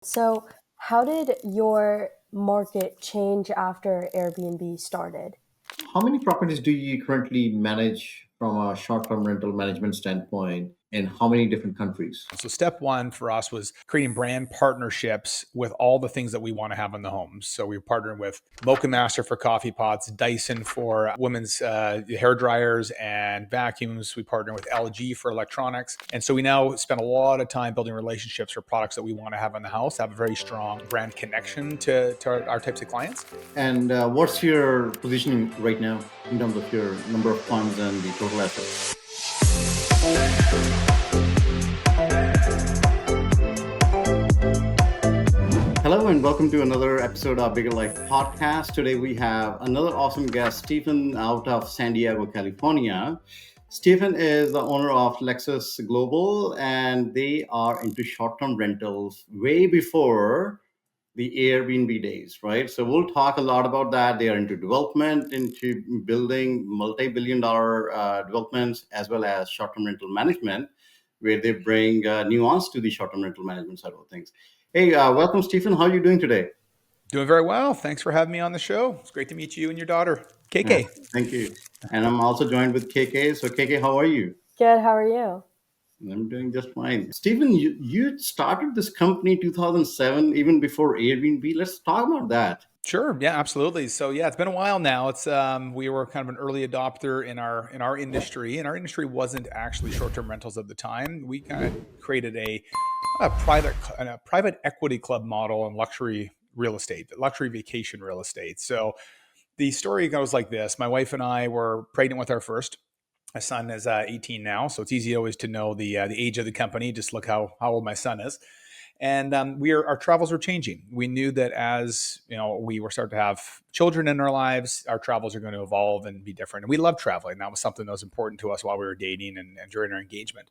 So, how did your market change after Airbnb started? How many properties do you currently manage from a short-term rental management standpoint in how many different countries? So step one for us was creating brand partnerships with all the things that we want to have in the homes. So we partnered with Mocha Master for coffee pots, Dyson for women's hair dryers and vacuums. We partnered with LG for electronics. And so we now spend a lot of time building relationships for products that we want to have in the house, have a very strong brand connection to our types of clients. And what's your positioning right now in terms of your number of funds and the total assets? Hello and welcome to another episode of Bigger Life Podcast. Today we have another awesome guest, Stephen, out of San Diego, California. Stephen is the owner of Luxus Global, and they are into short-term rentals way before the Airbnb days, right? So we'll talk a lot about that. They are into development, into building multi-billion dollar developments, as well as short-term rental management, where they bring nuance to the short-term rental management side of things. Hey, welcome, Stephen. How are you doing today? Doing very well. Thanks for having me on the show. It's great to meet you and your daughter, Yeah, KK. thank you. And I'm also joined with KK. So, KK, how are you? Good, how are you? I'm doing just fine. Stephen, you started this company 2007, even before Airbnb. Let's talk about that. Sure. Yeah, absolutely. So yeah, it's been a while now. It's we were kind of an early adopter in our industry, and our industry wasn't actually short-term rentals at the time. We kind of created a private equity club model on luxury real estate, luxury vacation real estate. So the story goes like this: my wife and I were pregnant with our first. My son is 18 now, so it's easy always to know the age of the company. Just look how old my son is. And our travels were changing. We knew that as we were starting to have children in our lives, our travels are going to evolve and be different. And we love traveling. That was something that was important to us while we were dating and during our engagement.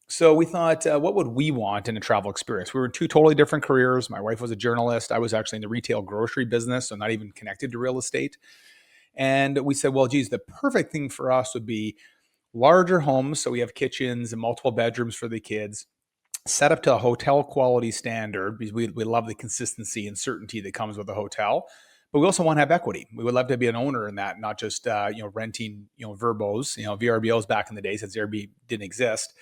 So we thought, what would we want in a travel experience? We were in two totally different careers. My wife was a journalist. I was actually in the retail grocery business, so not even connected to real estate. And we said, well, geez, the perfect thing for us would be larger homes. So we have kitchens and multiple bedrooms for the kids, set up to a hotel quality standard because we love the consistency and certainty that comes with a hotel. But we also want to have equity. We would love to be an owner in that, not just renting verbos, VRBOs back in the day since Airbnb didn't exist.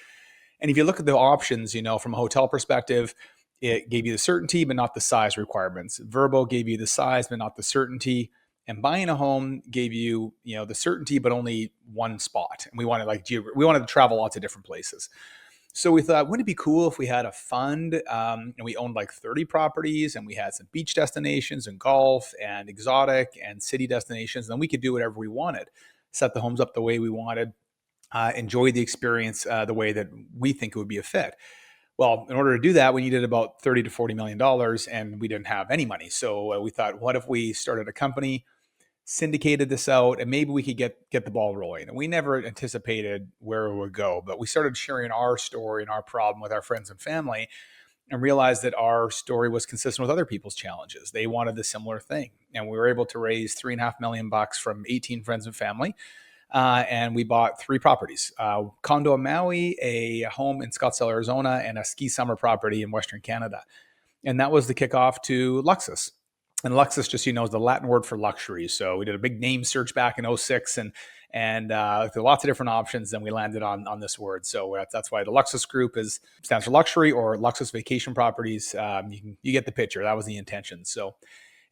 And if you look at the options, from a hotel perspective, it gave you the certainty but not the size requirements. Verbo gave you the size but not the certainty. And buying a home gave you, the certainty but only one spot. And we wanted we wanted to travel lots of different places. So we thought, wouldn't it be cool if we had a fund and we owned like 30 properties and we had some beach destinations and golf and exotic and city destinations. And then we could do whatever we wanted, set the homes up the way we wanted, enjoy the experience the way that we think it would be a fit. Well, in order to do that, we needed about $30 to $40 million, and we didn't have any money. So we thought, what if we started a company, syndicated this out, and maybe we could get the ball rolling. And we never anticipated where it would go, but we started sharing our story and our problem with our friends and family, and realized that our story was consistent with other people's challenges. They wanted the similar thing, and we were able to raise $3.5 million from 18 friends and family. And we bought three properties: condo in Maui, a home in Scottsdale, Arizona, and a ski summer property in Western Canada. And that was the kickoff to Luxus. And Luxus, just is the Latin word for luxury. So we did a big name search back in '06, and there were lots of different options. And we landed on this word. So that's why the Luxus Group stands for luxury, or Luxus Vacation Properties. You get the picture. That was the intention. So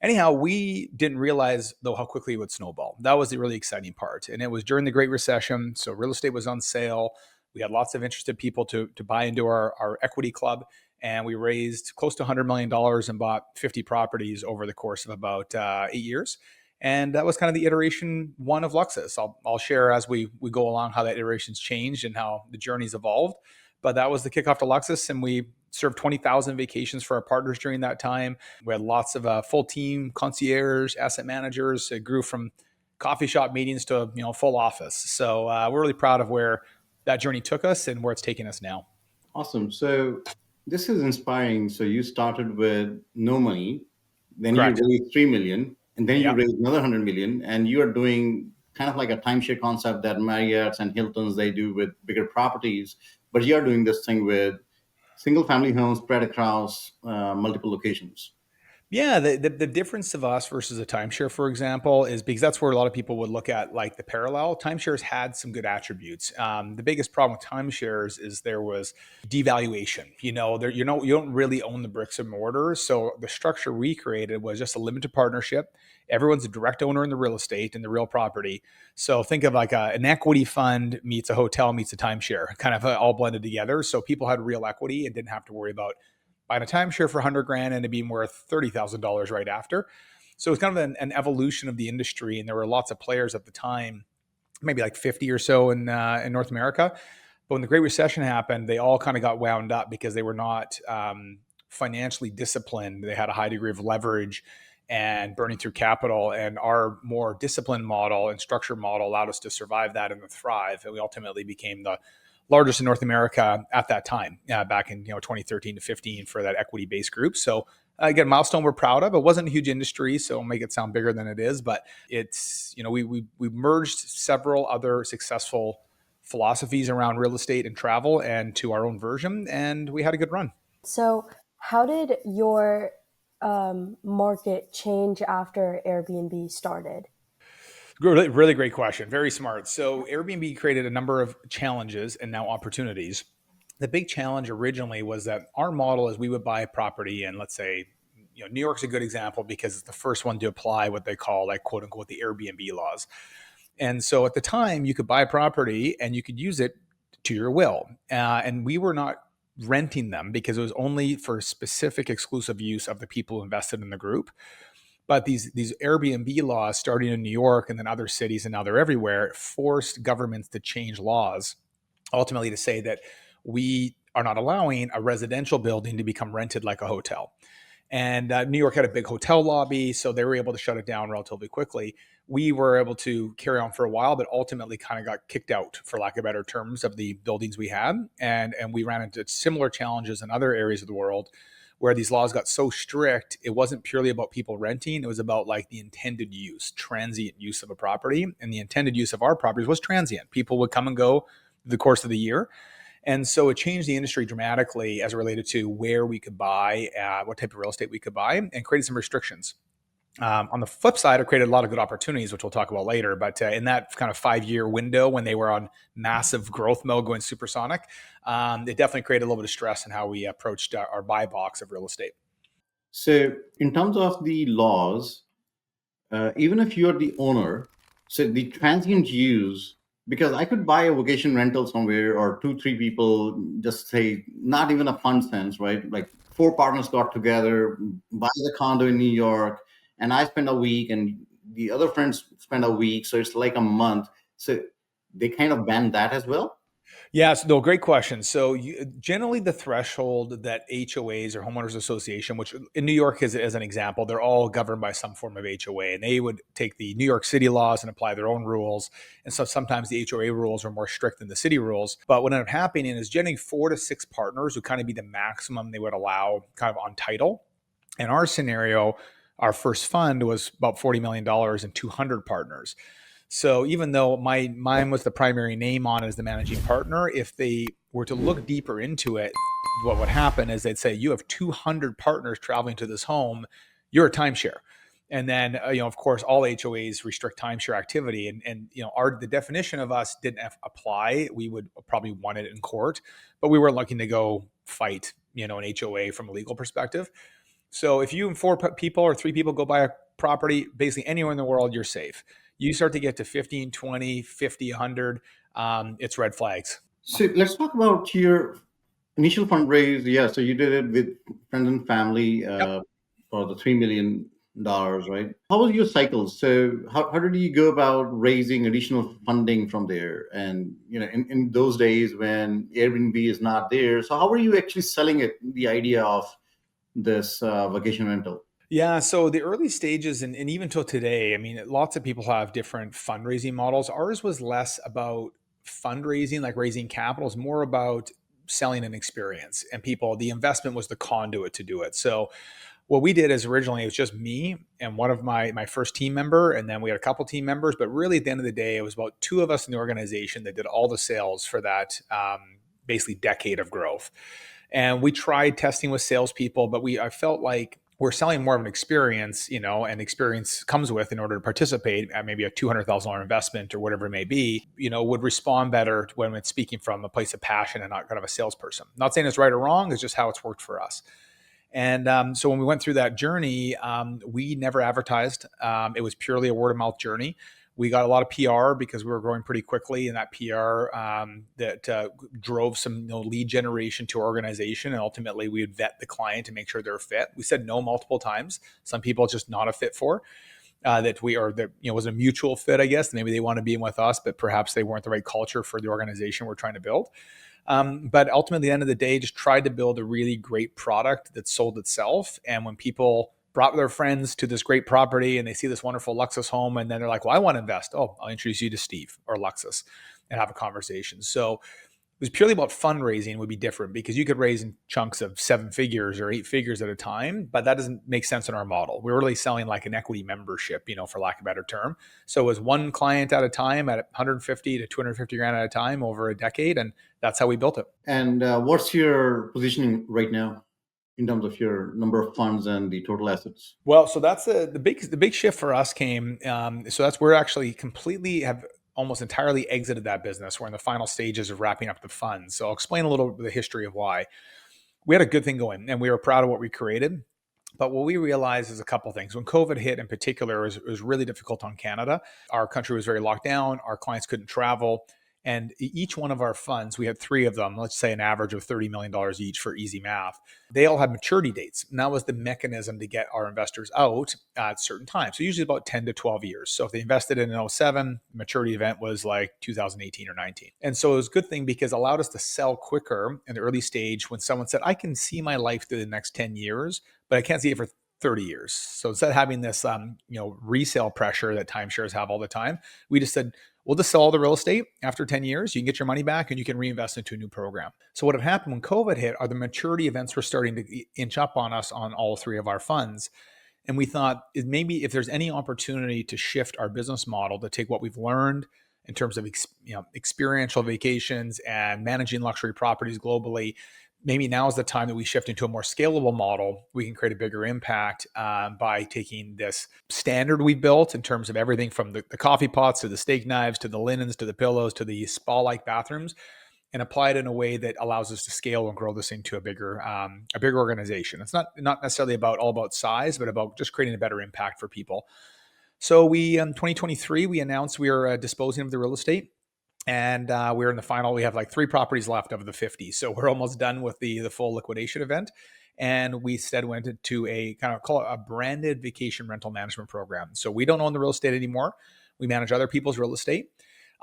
anyhow, we didn't realize though how quickly it would snowball. That was the really exciting part. And it was during the Great Recession. So real estate was on sale. We had lots of interested people to buy into our equity club. And we raised close to $100 million and bought 50 properties over the course of about 8 years. And that was kind of the iteration one of Luxus. I'll share as we go along how that iteration's changed and how the journey's evolved. But that was the kickoff to Luxus, and we served 20,000 vacations for our partners during that time. We had lots of full team concierge, asset managers. It grew from coffee shop meetings to full office. So we're really proud of where that journey took us and where it's taking us now. Awesome. So, this is inspiring. So, you started with no money, then you Correct. raised 3 million, and then you Yeah. raised another 100 million, and you are doing kind of like a timeshare concept that Marriott's and Hilton's they do with bigger properties, but you're doing this thing with single family homes spread across multiple locations. Yeah, the difference of us versus a timeshare, for example, is because that's where a lot of people would look at like the parallel. Timeshares had some good attributes. The biggest problem with timeshares is there was devaluation. You don't really own the bricks and mortar. So the structure we created was just a limited partnership. Everyone's a direct owner in the real estate and the real property. So think of like an equity fund meets a hotel meets a timeshare, kind of all blended together. So people had real equity and didn't have to worry about buying a timeshare for 100 grand and it being worth $30,000 right after. So it's kind of an evolution of the industry. And there were lots of players at the time, maybe like 50 or so in North America. But when the Great Recession happened, they all kind of got wound up because they were not financially disciplined. They had a high degree of leverage and burning through capital. And our more disciplined model and structured model allowed us to survive that and to thrive. And we ultimately became the largest in North America at that time, back in 2013 to 15 for that equity based group. So again, milestone we're proud of. It wasn't a huge industry, so make it sound bigger than it is. But it's we merged several other successful philosophies around real estate and travel and to our own version, and we had a good run. So, how did your market change after Airbnb started? Really, really great question. Very smart. So Airbnb created a number of challenges and now opportunities. The big challenge originally was that our model is we would buy a property, and let's say, New York's a good example because it's the first one to apply what they call like quote unquote the Airbnb laws. And so at the time, you could buy a property and you could use it to your will. And we were not renting them because it was only for specific exclusive use of the people who invested in the group. But these Airbnb laws starting in New York and then other cities and now they're everywhere forced governments to change laws ultimately to say that we are not allowing a residential building to become rented like a hotel. And New York had a big hotel lobby, so they were able to shut it down relatively quickly. We were able to carry on for a while, but ultimately kind of got kicked out, for lack of better terms, of the buildings we had. And we ran into similar challenges in other areas of the world where these laws got so strict, it wasn't purely about people renting. It was about like the intended use, transient use of a property. And the intended use of our properties was transient. People would come and go the course of the year. And so it changed the industry dramatically as it related to where we could buy, what type of real estate we could buy, and created some restrictions. On the flip side, it created a lot of good opportunities, which we'll talk about later. But in that kind of 5-year window when they were on massive growth mode going supersonic, it definitely created a little bit of stress in how we approached our buy box of real estate. So, in terms of the laws, even if you're the owner, so the transient use, because I could buy a vacation rental somewhere or two, three people, just say, not even a fun sense, right? Like four partners got together, buy the condo in New York, and I spend a week, and the other friends spend a week. So it's like a month. So they kind of ban that as well. Yes, no, great question. So generally the threshold that HOAs or homeowners association, which in New York is as an example, they're all governed by some form of HOA, and they would take the New York City laws and apply their own rules. And so sometimes the HOA rules are more strict than the city rules. But what ended up happening is generally 4 to 6 partners would kind of be the maximum they would allow kind of on title. In our scenario, our first fund was about $40 million and 200 partners. So even though mine was the primary name on it as the managing partner, if they were to look deeper into it, what would happen is they'd say, you have 200 partners traveling to this home, you're a timeshare. And then, of course, all HOAs restrict timeshare activity. And the definition of us didn't apply. We would probably won it in court, but we weren't looking to go fight, an HOA from a legal perspective. So if you and 4 people or 3 people go buy a property, basically anywhere in the world, you're safe. You start to get to 15, 20, 50, 100, it's red flags. So let's talk about your initial fundraise. Yeah, so you did it with friends and family Yep. for the $3 million, right? How was your cycle? So how did you go about raising additional funding from there? And in those days when Airbnb is not there, so how were you actually selling it? The idea of this vacation rental. Yeah, so the early stages and even till today, I mean, lots of people have different fundraising models. Ours was less about fundraising, like raising capital, it's more about selling an experience and people. The investment was the conduit to do it. So what we did is originally it was just me and one of my first team member, and then we had a couple team members. But really, at the end of the day, it was about 2 of us in the organization that did all the sales for that basically decade of growth. And we tried testing with salespeople, but I felt like we're selling more of an experience, and experience comes with, in order to participate at maybe a $200,000 investment or whatever it may be, would respond better when it's speaking from a place of passion and not kind of a salesperson. Not saying it's right or wrong, it's just how it's worked for us. And so when we went through that journey, we never advertised. It was purely a word of mouth journey. We got a lot of PR because we were growing pretty quickly, and that PR that drove some lead generation to our organization. And ultimately, we would vet the client to make sure they're fit. We said no multiple times. Some people it's just not a fit for. That was a mutual fit, I guess. Maybe they want to be in with us, but perhaps they weren't the right culture for the organization we're trying to build. But ultimately, at the end of the day, just tried to build a really great product that sold itself. And when people brought their friends to this great property and they see this wonderful Luxus home, and then they're like, well, I want to invest. Oh, I'll introduce you to Steve or Luxus and have a conversation. So it was purely about fundraising would be different, because you could raise in chunks of 7 figures or 8 figures at a time, but that doesn't make sense in our model. We're really selling like an equity membership, for lack of a better term. So it was one client at a time at 150 to 250 grand at a time over a decade. And that's how we built it. And what's your positioning right now in terms of your number of funds and the total assets? Well, so that's the big shift for us came. So that's we're actually completely have almost entirely exited that business. We're in the final stages of wrapping up the funds. So I'll explain a little bit of the history of why. We had a good thing going and we were proud of what we created. But what we realized is a couple things. When COVID hit in particular, it was really difficult on Canada. Our country was very locked down. Our clients couldn't travel. And each one of our funds, we had 3 of them, let's say an average of $30 million each for easy math. They all had maturity dates. And that was the mechanism to get our investors out at certain times. So usually about 10 to 12 years. So if they invested in 07, the maturity event was like 2018 or 19. And so it was a good thing because it allowed us to sell quicker in the early stage when someone said, I can see my life through the next 10 years, but I can't see it for 30 years. So instead of having this, resale pressure that timeshares have all the time, we just said, we'll just sell all the real estate after 10 years. You can get your money back and you can reinvest into a new program. So what had happened when COVID hit are the maturity events were starting to inch up on us on all 3 of our funds. And we thought maybe if there's any opportunity to shift our business model to take what we've learned in terms of experiential vacations and managing luxury properties globally, maybe now is the time that we shift into a more scalable model. We can create a bigger impact by taking this standard we've built in terms of everything from the coffee pots to the steak knives to the linens to the pillows to the spa-like bathrooms, and apply it in a way that allows us to scale and grow this into a bigger organization. It's not necessarily all about size, but about just creating a better impact for people. So we in 2023 we announced we are disposing of the real estate. And we're in the final. We have like 3 properties left of the 50. So we're almost done with the full liquidation event. And we instead went into a kind of call it a branded vacation rental management program. So we don't own the real estate anymore. We manage other people's real estate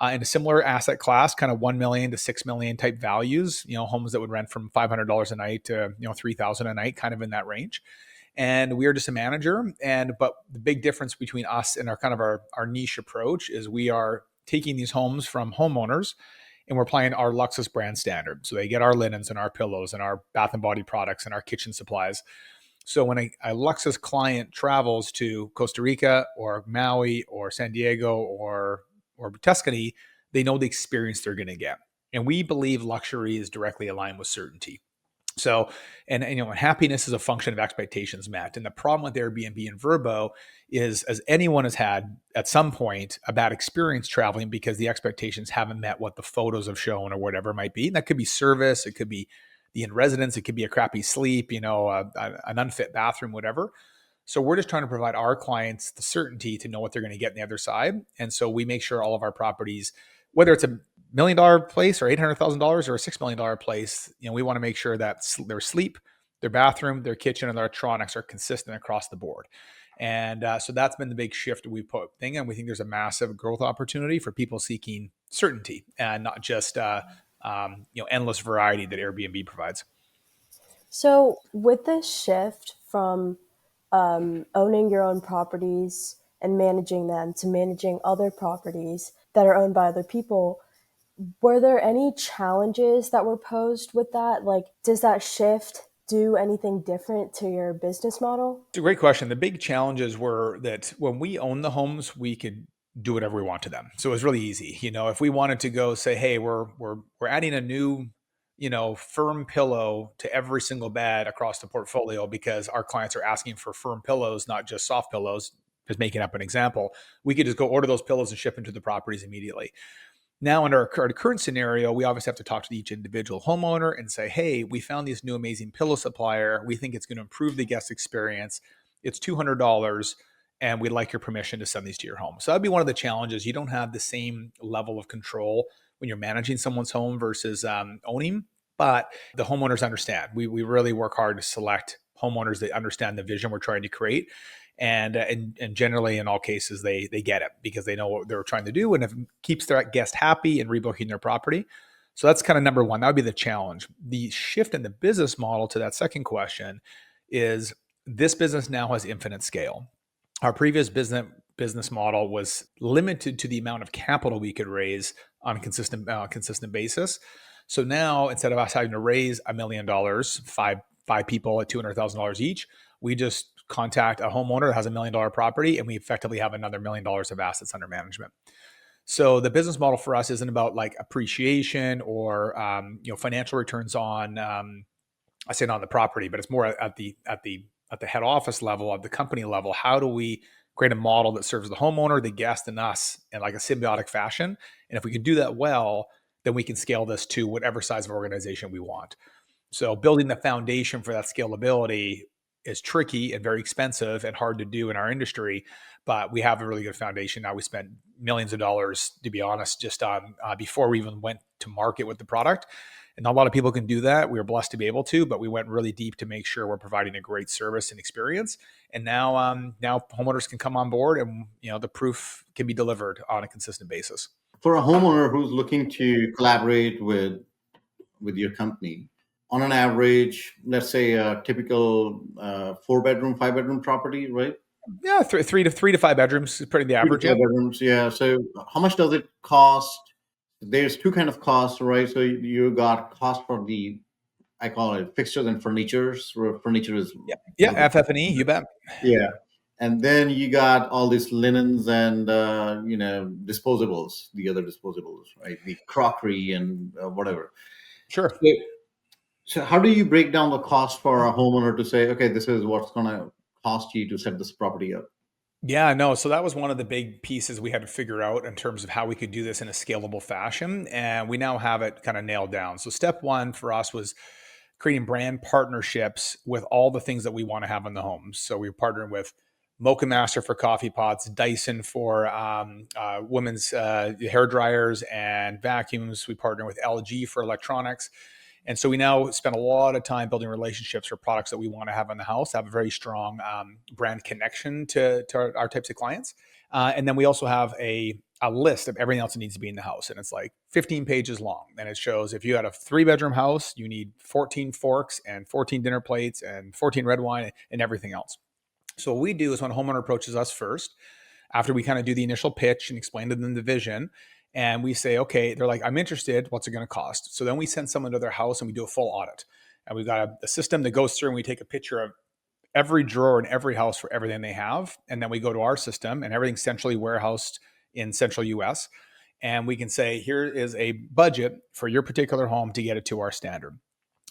in a similar asset class, kind of 1 million to 6 million type values, homes that would rent from $500 a night to, $3,000 a night, kind of in that range. And we are just a manager. But the big difference between us and our niche approach is we are taking these homes from homeowners and we're applying our Luxus brand standard. So they get our linens and our pillows and our bath and body products and our kitchen supplies. So when a Luxus client travels to Costa Rica or Maui or San Diego or Tuscany, they know the experience they're going to get. And we believe luxury is directly aligned with certainty. So, and happiness is a function of expectations met. And the problem with Airbnb and Vrbo is, as anyone has had at some point, a bad experience traveling because the expectations haven't met what the photos have shown or whatever it might be. And that could be service, it could be the in residence, it could be a crappy sleep, an unfit bathroom, whatever. So we're just trying to provide our clients the certainty to know what they're going to get on the other side. And so we make sure all of our properties, whether it's $1 million place or $800,000 or a $6 million place, we want to make sure that their sleep, their bathroom, their kitchen, and their electronics are consistent across the board. And so that's been the big shift we put thing. And we think there's a massive growth opportunity for people seeking certainty and not just endless variety that Airbnb provides. So, with this shift from owning your own properties and managing them to managing other properties that are owned by other people, were there any challenges that were posed with that? Like, does that shift do anything different to your business model? It's a great question. The big challenges were that when we own the homes, we could do whatever we want to them. So it was really easy. If we wanted to go say, hey, we're adding a new firm pillow to every single bed across the portfolio because our clients are asking for firm pillows, not just soft pillows, just making up an example. We could just go order those pillows and ship them to the properties immediately. Now, under our current scenario, we obviously have to talk to each individual homeowner and say, hey, we found this new amazing pillow supplier. We think it's going to improve the guest experience. It's $200, and we'd like your permission to send these to your home. So that'd be one of the challenges. You don't have the same level of control when you're managing someone's home versus owning, but the homeowners understand. We really work hard to select homeowners that understand the vision we're trying to create. And generally in all cases they get it because they know what they're trying to do, and if it keeps their guest happy and rebooking their property. So that's kind of number one. That would be the challenge. The shift in the business model to that second question is this business now has infinite scale. Our previous business model was limited to the amount of capital we could raise on a consistent basis. So now instead of us having to raise $1 million, five people at $200,000 each, we just contact a homeowner that has $1 million property, and we effectively have another $1 million of assets under management. So the business model for us isn't about like appreciation or financial returns on I say not on the property, but it's more at the head office level, at the company level. How do we create a model that serves the homeowner, the guest, and us in like a symbiotic fashion? And if we can do that well, then we can scale this to whatever size of organization we want. So building the foundation for that scalability is tricky and very expensive and hard to do in our industry, but we have a really good foundation now. We spent millions of dollars, to be honest, just on before we even went to market with the product. And not a lot of people can do that. We were blessed to be able to, but we went really deep to make sure we're providing a great service and experience. And now homeowners can come on board, and the proof can be delivered on a consistent basis. For a homeowner who's looking to collaborate with your company, on an average, let's say a typical 4-bedroom, 5-bedroom property, right? Yeah, three to five bedrooms is pretty the Three to average. five Yeah, bedrooms, yeah. So how much does it cost? There's two kind of costs, right? So you got cost for the, I call it fixtures and furnitures. Where furniture is yeah. FF&E, you bet. yeah, and then you got all these linens and disposables, the other disposables, right? The crockery and whatever. Sure. So, so how do you break down the cost for a homeowner to say, okay, this is what's going to cost you to set this property up? Yeah, no. So that was one of the big pieces we had to figure out in terms of how we could do this in a scalable fashion. And we now have it kind of nailed down. So step one for us was creating brand partnerships with all the things that we want to have in the homes. So we partnered with Mocha Master for coffee pots, Dyson for women's hair dryers and vacuums. We partner with LG for electronics. And so we now spend a lot of time building relationships for products that we want to have in the house, have a very strong brand connection to our types of clients. And then we also have a list of everything else that needs to be in the house. And it's like 15 pages long. And it shows if you had a 3-bedroom house, you need 14 forks and 14 dinner plates and 14 red wine and everything else. So what we do is when a homeowner approaches us first, after we kind of do the initial pitch and explain to them the vision, and we say, okay, they're like, I'm interested. What's it going to cost? So then we send someone to their house and we do a full audit. And we've got a system that goes through and we take a picture of every drawer in every house for everything they have. And then we go to our system and everything's centrally warehoused in central US. And we can say, here is a budget for your particular home to get it to our standard.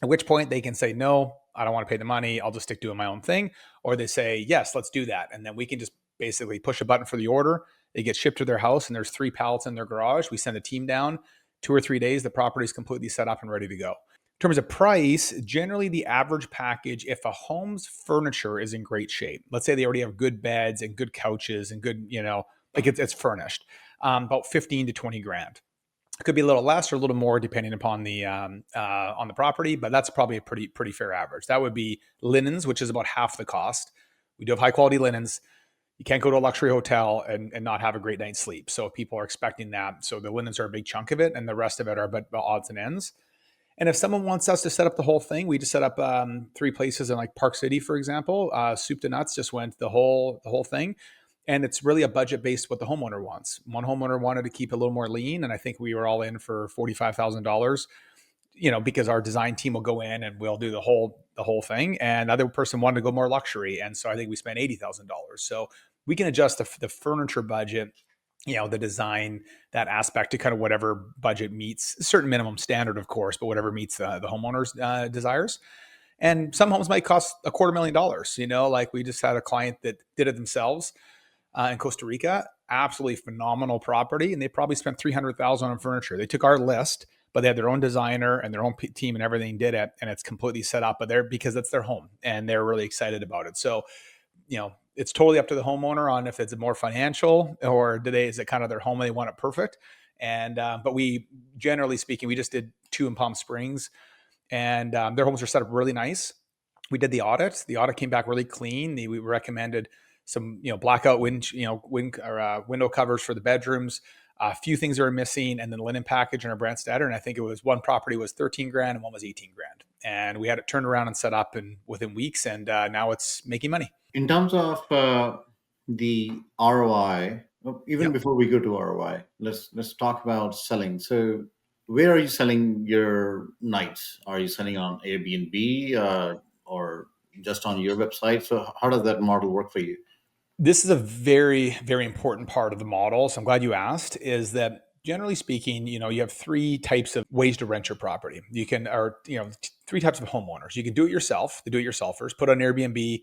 At which point they can say, no, I don't want to pay the money. I'll just stick doing my own thing. Or they say, yes, let's do that. And then we can just basically push a button for the order. They get shipped to their house and there's 3 pallets in their garage. We send a team down 2 or 3 days. The property is completely set up and ready to go. In terms of price, generally the average package, if a home's furniture is in great shape, let's say they already have good beds and good couches and good, like it's furnished, about 15 to 20 grand. It could be a little less or a little more depending upon on the property, but that's probably a pretty fair average. That would be linens, which is about half the cost. We do have high quality linens. You can't go to a luxury hotel and not have a great night's sleep. So people are expecting that. So the linens are a big chunk of it, and the rest of it are but odds and ends. And if someone wants us to set up the whole thing, we just set up 3 places in like Park City, for example. Soup to nuts just went the whole thing. And it's really a budget based what the homeowner wants. One homeowner wanted to keep a little more lean, and I think we were all in for $45,000. Because our design team will go in and we'll do the whole thing. And the other person wanted to go more luxury, and so I think we spent $80,000. So we can adjust the furniture budget the design, that aspect to kind of whatever budget meets a certain minimum standard, of course, but whatever meets the homeowner's desires. And some homes might cost $250,000. Like we just had a client that did it themselves in Costa Rica. Absolutely phenomenal property, and they probably spent $300,000 on furniture. They took our list, but they had their own designer and their own team and everything did it, and it's completely set up. But they're because it's their home, and they're really excited about it. So, it's totally up to the homeowner on if it's more financial or is it kind of their home and they want it perfect. And but we, generally speaking, we just did two in Palm Springs, and their homes are set up really nice. We did the audit. The audit came back really clean. We recommended some, blackout window covers for the bedrooms. A few things that are missing, and then the linen package and our brand standard. And I think it was one property was 13 grand and one was 18 grand. And we had it turned around and set up within weeks. And now it's making money. In terms of the ROI, even Yep. before we go to ROI, let's talk about selling. So, where are you selling your nights? Are you selling on Airbnb or just on your website? So, how does that model work for you? This is a very, very important part of the model. So I'm glad you asked, is that generally speaking, you have three types of ways to rent your property. Three types of homeowners. You can do it yourself, the do-it-yourselfers, put on Airbnb.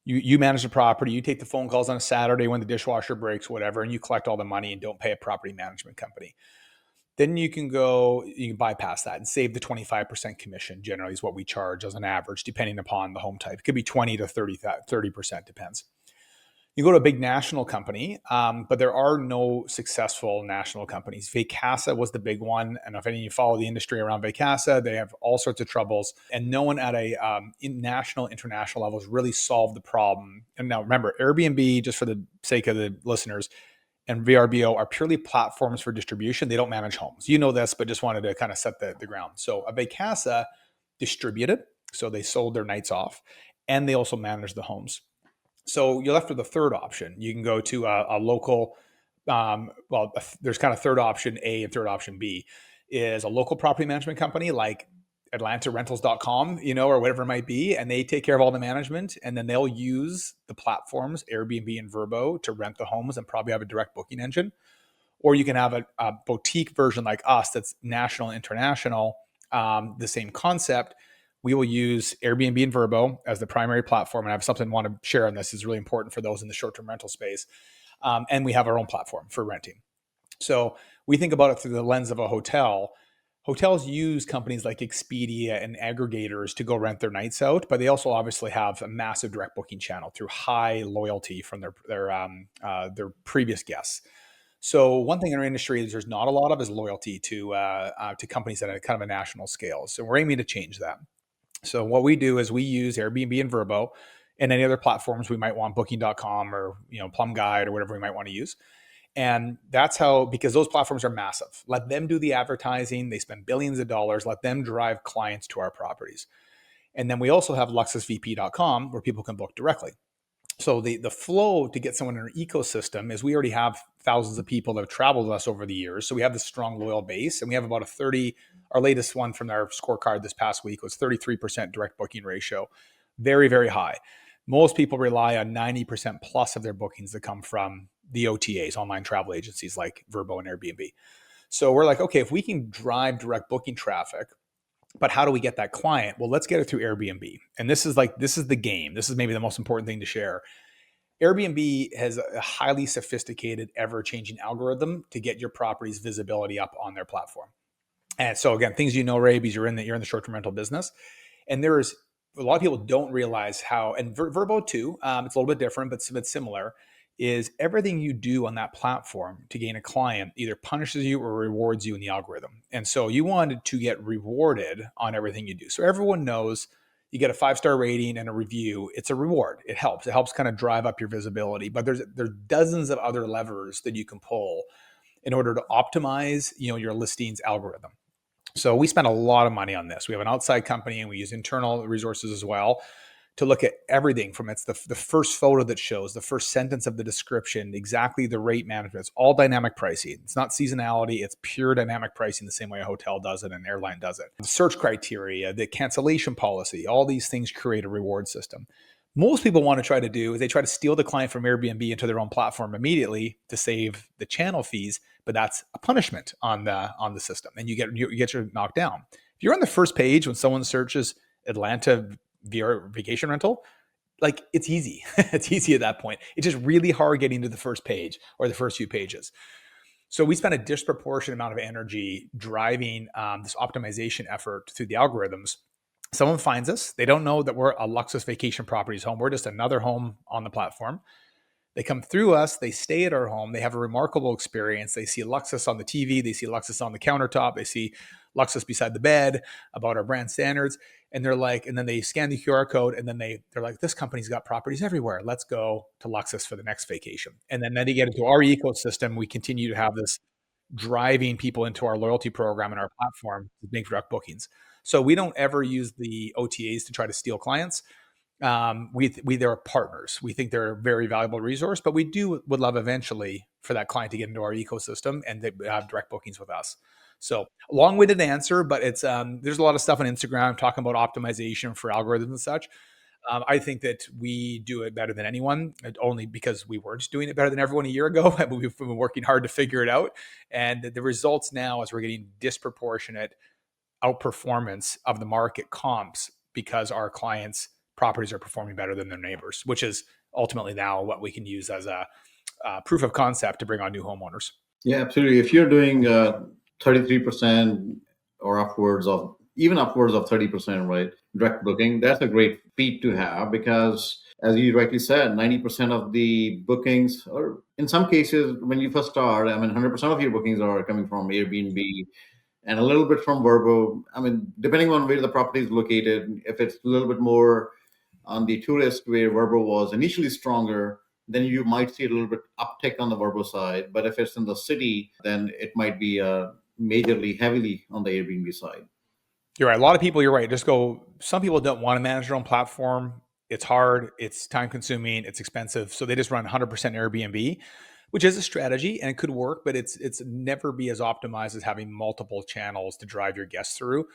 You manage the property. You take the phone calls on a Saturday when the dishwasher breaks, whatever, and you collect all the money and don't pay a property management company. Then you can bypass that and save the 25% commission, generally is what we charge as an average, depending upon the home type. It could be 20 to 30%, depends. You go to a big national company, but there are no successful national companies. Vacasa was the big one. And if any of you follow the industry around Vacasa, they have all sorts of troubles. And no one at a national, international levels really solved the problem. And now remember, Airbnb, just for the sake of the listeners, and VRBO are purely platforms for distribution. They don't manage homes. You know this, but just wanted to kind of set the ground. So a Vacasa distributed. So they sold their nights off, and they also managed the homes. So you're left with a third option. You can go to a local, there's kind of third option A and third option B is a local property management company like atlantarentals.com, or whatever it might be. And they take care of all the management, and then they'll use the platforms, Airbnb and Vrbo, to rent the homes and probably have a direct booking engine. Or you can have a boutique version like us that's national and international, the same concept. We will use Airbnb and Vrbo as the primary platform. And I have something I want to share on this. Is really important for those in the short-term rental space. And we have our own platform for renting. So we think about it through the lens of a hotel. Hotels use companies like Expedia and aggregators to go rent their nights out, but they also obviously have a massive direct booking channel through high loyalty from their previous guests. So one thing in our industry is there's not a lot of is loyalty to companies at a kind of a national scale. So we're aiming to change that. So what we do is we use Airbnb and Vrbo and any other platforms we might want, booking.com or Plum Guide or whatever we might want to use. And that's how, because those platforms are massive. Let them do the advertising. They spend billions of dollars. Let them drive clients to our properties. And then we also have luxusvp.com where people can book directly. So the flow to get someone in our ecosystem is we already have thousands of people that have traveled with us over the years. So we have this strong loyal base, and we have about our latest one from our scorecard this past week was 33% direct booking ratio. Very, very high. Most people rely on 90% plus of their bookings that come from the OTAs, online travel agencies like Vrbo and Airbnb. So we're like, okay, if we can drive direct booking traffic, but how do we get that client? Well, let's get it through Airbnb. And this is the game. This is maybe the most important thing to share. Airbnb has a highly sophisticated, ever-changing algorithm to get your property's visibility up on their platform. And so again, things Ray, because you're in the short-term rental business. And there's a lot of people don't realize how, and Vrbo too, it's a little bit different, but it's similar, is everything you do on that platform to gain a client either punishes you or rewards you in the algorithm. And so you wanted to get rewarded on everything you do. So everyone knows you get a 5-star rating and a review. It's a reward. It helps. It helps kind of drive up your visibility. But there's dozens of other levers that you can pull in order to optimize, your listings algorithm. So we spend a lot of money on this. We have an outside company and we use internal resources as well to look at everything from it's the first photo that shows, the first sentence of the description, exactly the rate management. It's all dynamic pricing. It's not seasonality. It's pure dynamic pricing the same way a hotel does it and an airline does it. The search criteria, the cancellation policy, all these things create a reward system. most people want to try to do is they try to steal the client from Airbnb into their own platform immediately to save the channel fees, but that's a punishment on the system, and you get your knocked down. If you're on the first page when someone searches Atlanta vacation rental, like it's easy. It's easy at that point. It's just really hard getting to the first page or the first few pages. So we spend a disproportionate amount of energy driving this optimization effort through the algorithms. Someone finds us. They don't know that we're a Luxus Vacation Properties home. We're just another home on the platform. They come through us, they stay at our home, they have a remarkable experience. They see Luxus on the TV, they see Luxus on the countertop, they see Luxus beside the bed, about our brand standards. And they're like, and then they scan the QR code, and then they're like, this company's got properties everywhere. Let's go to Luxus for the next vacation. And then they get into our ecosystem. We continue to have this driving people into our loyalty program and our platform to make direct bookings. So we don't ever use the OTAs to try to steal clients. They're partners. We think they're a very valuable resource, but we would love eventually for that client to get into our ecosystem and they have direct bookings with us. So long-winded answer, but it's there's a lot of stuff on Instagram talking about optimization for algorithms and such. I think that we do it better than anyone, only because we weren't doing it better than everyone a year ago. We've been working hard to figure it out, and the results now is we're getting disproportionate outperformance of the market comps because our clients' properties are performing better than their neighbors, which is ultimately now what we can use as a proof of concept to bring on new homeowners. Yeah, absolutely. If you're doing 33% or upwards of 30%, right, direct booking, that's a great feat to have because, as you rightly said, 90% of the bookings, or in some cases, when you first start, I mean, 100% of your bookings are coming from Airbnb and a little bit from Verbo. I mean, depending on where the property is located, if it's a little bit more on the tourist where Verbo was initially stronger, then you might see a little bit uptick on the Verbo side. But if it's in the city, then it might be majorly heavily on the Airbnb side. You're right. A lot of people, you're right. Some people don't want to manage their own platform. It's hard, it's time consuming, it's expensive. So they just run 100% Airbnb, which is a strategy and it could work, but it's never be as optimized as having multiple channels to drive your guests through.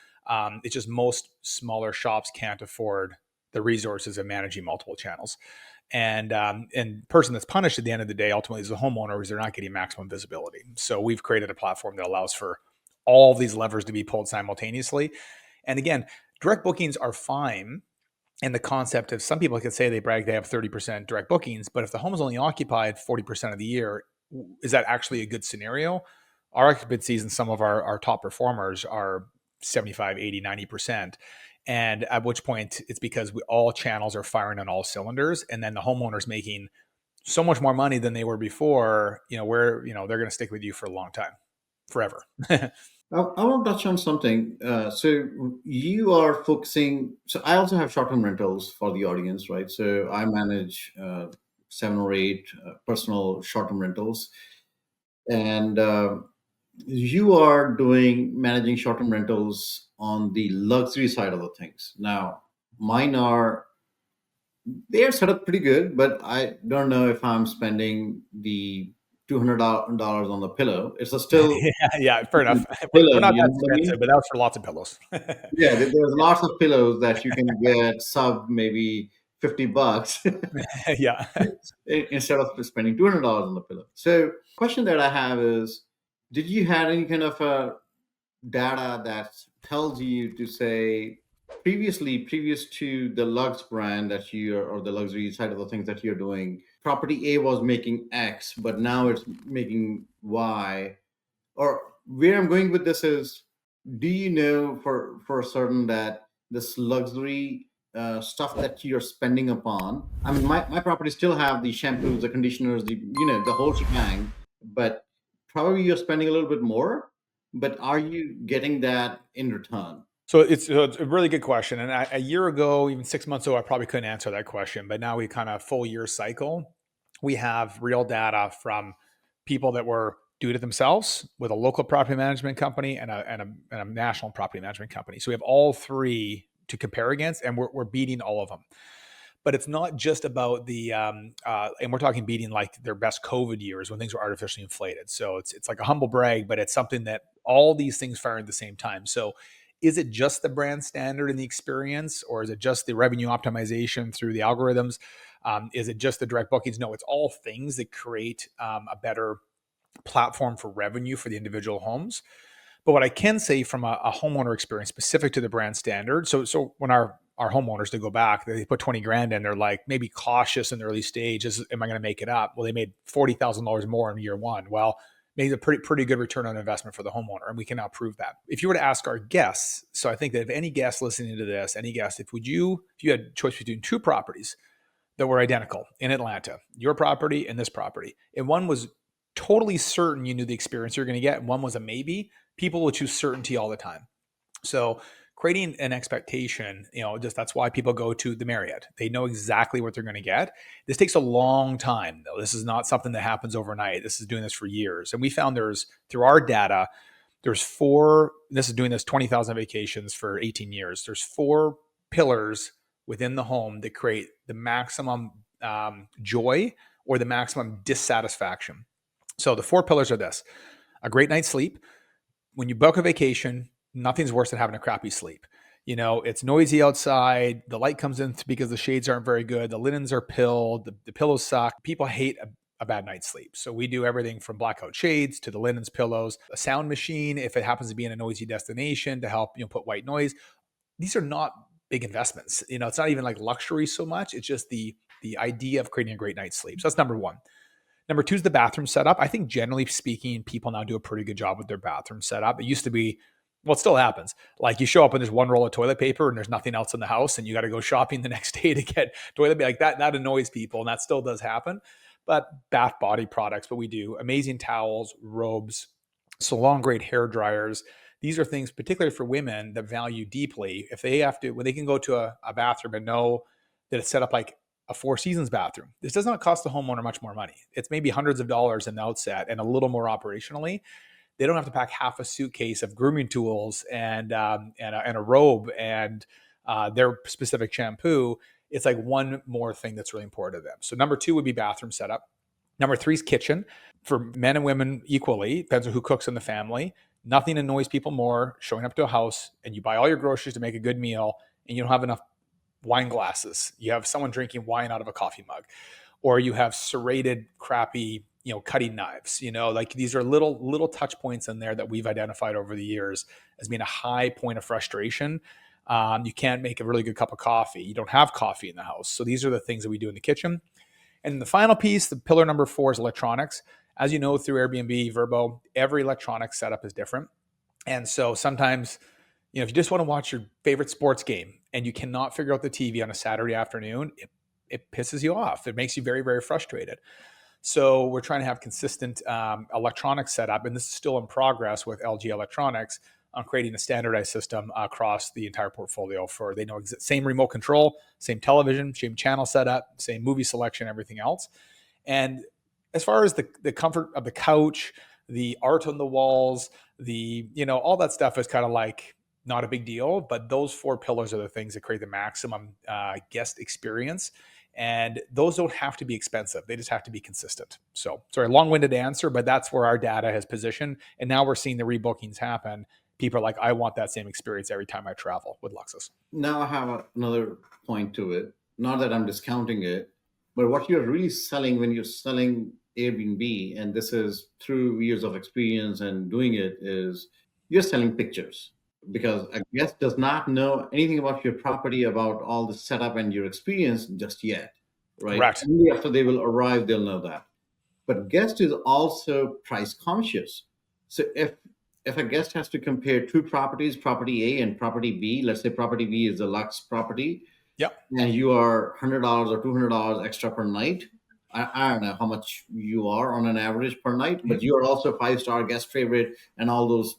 It's just most smaller shops can't afford the resources of managing multiple channels. And person that's punished at the end of the day ultimately is the homeowner because they're not getting maximum visibility. So we've created a platform that allows for all these levers to be pulled simultaneously. And again, direct bookings are fine. And the concept of some people can say they brag they have 30% direct bookings, but if the home is only occupied 40% of the year, is that actually a good scenario? Our occupancies in some of our top performers are 75, 80, 90%. And at which point it's because all channels are firing on all cylinders. And then the homeowner's making so much more money than they were before, where, they're going to stick with you for a long time, forever. I want to touch on something. So you are focusing. So I also have short-term rentals for the audience, right? So I manage 7 or 8 personal short-term rentals, and you are doing managing short-term rentals on the luxury side of the things. Now, mine are they're set up pretty good, but I don't know if I'm spending the $200 on the pillow. It's a still Yeah, fair enough. We're pillow. not You that know what I expensive, mean? but that was for lots of pillows. Yeah, there's lots of pillows that you can get sub maybe $50 Yeah. instead of spending $200 on the pillow. So, question that I have is, did you have any kind of data that tells you to say previous to the Lux brand that you're or the luxury side of the things that you're doing, property A was making X, but now it's making Y? Or where I'm going with this is, do you know for certain that this luxury stuff that you're spending upon, I mean, my properties still have the shampoos, the conditioners, the whole shebang, but probably you're spending a little bit more, but are you getting that in return? So it's a really good question. And a year ago, even 6 months ago, I probably couldn't answer that question. But now we kind of full year cycle. We have real data from people that were doing it themselves with a local property management company and a national property management company. So we have all three to compare against, and we're beating all of them. But it's not just about and we're talking beating like their best COVID years when things were artificially inflated. So it's like a humble brag, but it's something that all these things fire at the same time. So is it just the brand standard and the experience, or is it just the revenue optimization through the algorithms? Is it just the direct bookings? No, it's all things that create a better platform for revenue for the individual homes. But what I can say from a homeowner experience specific to the brand standard, so when our homeowners, to go back, they put 20 grand in, they're like maybe cautious in the early stage. Am I going to make it up? Well, they made $40,000 more in year one. Well, made a pretty good return on investment for the homeowner, and we can now prove that. If you were to ask our guests, so I think that if any guest listening to this, any guest, if you had a choice between two properties that were identical in Atlanta, your property and this property, and one was totally certain you knew the experience you're going to get, and one was a maybe, people will choose certainty all the time. So creating an expectation, just that's why people go to the Marriott. They know exactly what they're going to get. This takes a long time, though. This is not something that happens overnight. This is doing this for years. And we found through our data, this is doing this 20,000 vacations for 18 years. There's 4 pillars within the home that create the maximum joy or the maximum dissatisfaction. So the 4 pillars are this: a great night's sleep. When you book a vacation, nothing's worse than having a crappy sleep. It's noisy outside. The light comes in because the shades aren't very good. The linens are pilled. The pillows suck. People hate a bad night's sleep. So we do everything from blackout shades to the linens, pillows, a sound machine, if it happens to be in a noisy destination, to help, put white noise. These are not big investments. It's not even like luxury so much. It's just the idea of creating a great night's sleep. So that's number 1. Number 2 is the bathroom setup. I think generally speaking, people now do a pretty good job with their bathroom setup. It used to be, well, it still happens. Like you show up and there's one roll of toilet paper and there's nothing else in the house, and you got to go shopping the next day to get toilet paper. Like that annoys people, and that still does happen. But bath body products, but we do amazing towels, robes, salon grade hair dryers. These are things, particularly for women, that value deeply. If they have to, when they can go to a bathroom and know that it's set up like a 4 Seasons bathroom. This does not cost the homeowner much more money. It's maybe hundreds of dollars in the outset and a little more operationally. They don't have to pack half a suitcase of grooming tools and a robe and their specific shampoo. It's like one more thing that's really important to them. So number 2 would be bathroom setup. Number 3 is kitchen. For men and women equally, depends on who cooks in the family. Nothing annoys people more showing up to a house and you buy all your groceries to make a good meal and you don't have enough wine glasses. You have someone drinking wine out of a coffee mug, or you have serrated, crappy, cutting knives. Like these are little touch points in there that we've identified over the years as being a high point of frustration. You can't make a really good cup of coffee. You don't have coffee in the house. So these are the things that we do in the kitchen. And the final piece, the pillar number 4, is electronics. As you know, through Airbnb, Vrbo, every electronic setup is different. And so sometimes, if you just want to watch your favorite sports game and you cannot figure out the TV on a Saturday afternoon, it pisses you off. It makes you very, very frustrated. So we're trying to have consistent electronic setup, and this is still in progress with LG Electronics on creating a standardized system across the entire portfolio. They know same remote control, same television, same channel setup, same movie selection, everything else. And as far as the comfort of the couch, the art on the walls, all that stuff is kind of like not a big deal, but those 4 pillars are the things that create the maximum guest experience. And those don't have to be expensive. They just have to be consistent. So, sorry, long-winded answer, but that's where our data has positioned. And now we're seeing the rebookings happen. People are like, I want that same experience every time I travel with Luxus. Now I have another point to it. Not that I'm discounting it, but what you're really selling when you're selling Airbnb, and this is through years of experience and doing it, is you're selling pictures. Because a guest does not know anything about your property, about all the setup and your experience just yet, right? Correct. Only after they will arrive, they'll know that. But guest is also price conscious. So if a guest has to compare 2 properties, property A and property B, let's say property B is a luxe property, Yep. and you are $100 or $200 extra per night. I don't know how much you are on an average per night, but you are also 5-star guest favorite and all those,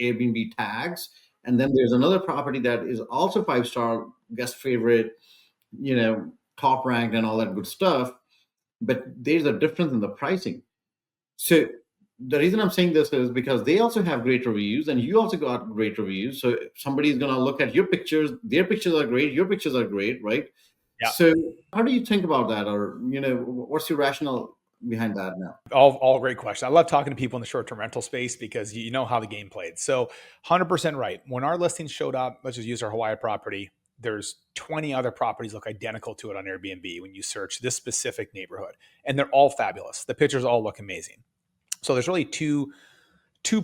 Airbnb tags. And then there's another property that is also 5-star guest favorite, top ranked and all that good stuff. But there's a difference in the pricing. So the reason I'm saying this is because they also have great reviews and you also got great reviews. So somebody's going to look at your pictures, their pictures are great, your pictures are great, right? Yeah. So how do you think about that? Or, what's your rationale behind that now? All great questions. I love talking to people in the short-term rental space because you know how the game played. So 100% right. When our listings showed up, let's just use our Hawaii property. There's 20 other properties look identical to it on Airbnb when you search this specific neighborhood, and they're all fabulous. The pictures all look amazing. So there's really two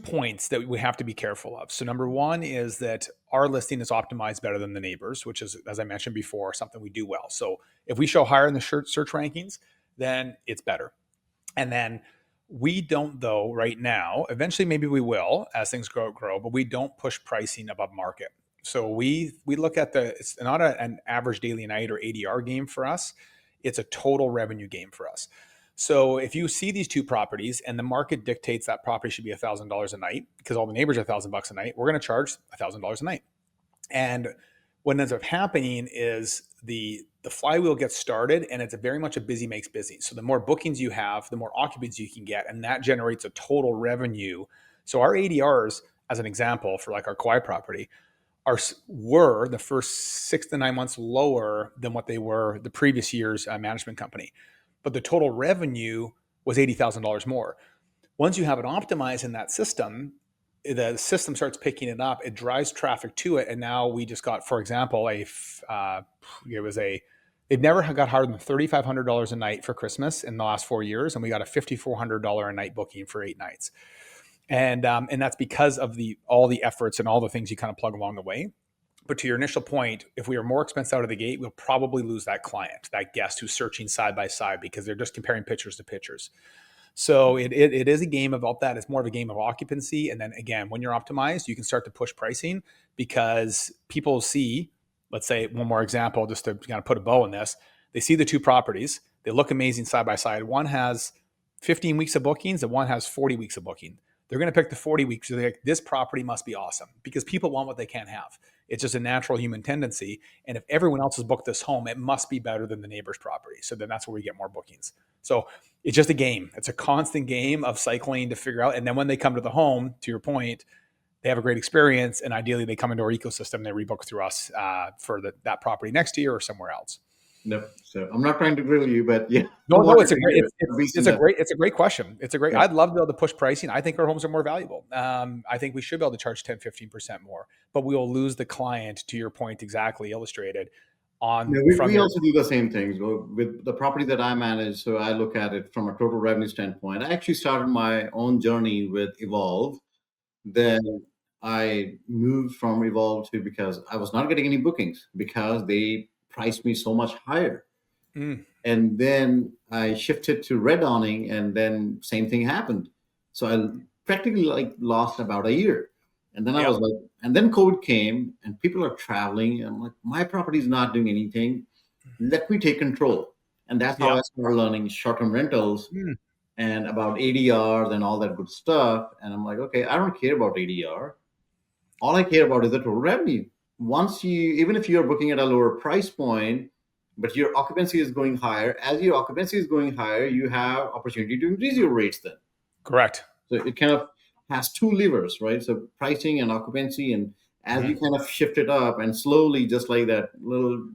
points that we have to be careful of. So number one is that our listing is optimized better than the neighbors, which is, as I mentioned before, something we do well. So if we show higher in the search rankings, then it's better. And then we don't, though, right now. Eventually, maybe we will as things grow, but we don't push pricing above market. So we look at it's not an average daily night or ADR game for us. It's a total revenue game for us. So if you see these two properties and the market dictates that property should be $1,000 a night because all the neighbors are $1,000 a night, we're going to charge $1,000 a night. And what ends up happening is the flywheel gets started, and it's very much a busy makes busy. So the more bookings you have, the more occupancy you can get, and that generates a total revenue. So our ADRs, as an example, for like our Kauai property, were the first 6 to 9 months lower than what they were the previous year's management company, but the total revenue was $80,000 more. Once you have it optimized in that system, the system starts picking it up. It drives traffic to it, and now we just got, for example, they've never got higher than $3,500 a night for Christmas in the last 4 years, and we got a $5,400 a night booking for 8 nights, and that's because of all the efforts and all the things you kind of plug along the way. But to your initial point, if we are more expensive out of the gate, we'll probably lose that client, that guest who's searching side by side because they're just comparing pictures to pictures. So it is a game about that. It's more of a game of occupancy. And then again, when you're optimized, you can start to push pricing because people see, let's say one more example, just to kind of put a bow on this. They see the two properties. They look amazing side by side. One has 15 weeks of bookings and one has 40 weeks of booking. They're going to pick the 40 weeks. So they're like, this property must be awesome because people want what they can't have. It's just a natural human tendency. And if everyone else has booked this home, it must be better than the neighbor's property. So then that's where we get more bookings. So it's just a game. It's a constant game of cycling to figure out. And then when they come to the home, to your point, they have a great experience. And ideally, they come into our ecosystem. They rebook through us for that property next year or somewhere else. No, so I'm not trying to grill you, but yeah. No, it's a great question. Yeah. I'd love to be able to push pricing. I think our homes are more valuable. I think we should be able to charge 10, 15% more, but we will lose the client, to your point, exactly illustrated on. Yeah, we also do the same things with the property that I manage. So I look at it from a total revenue standpoint. I actually started my own journey with Evolve. Then I moved from Evolve to, because I was not getting any bookings because they priced me so much higher. And then I shifted to red awning, and then same thing happened. So I practically lost about a year. And then I was like, and then COVID came and people are traveling. And I'm like, my property is not doing anything. Let me take control. And that's how I started learning short-term rentals and about ADRs and all that good stuff. And I'm like, okay, I don't care about ADR. All I care about is the total revenue. Even if you're booking at a lower price point, but your occupancy is going higher, as your occupancy is going higher, you have opportunity to increase your rates then. Correct. So it kind of has two levers, right? So pricing and occupancy. And as you kind of shift it up and slowly, just like that little,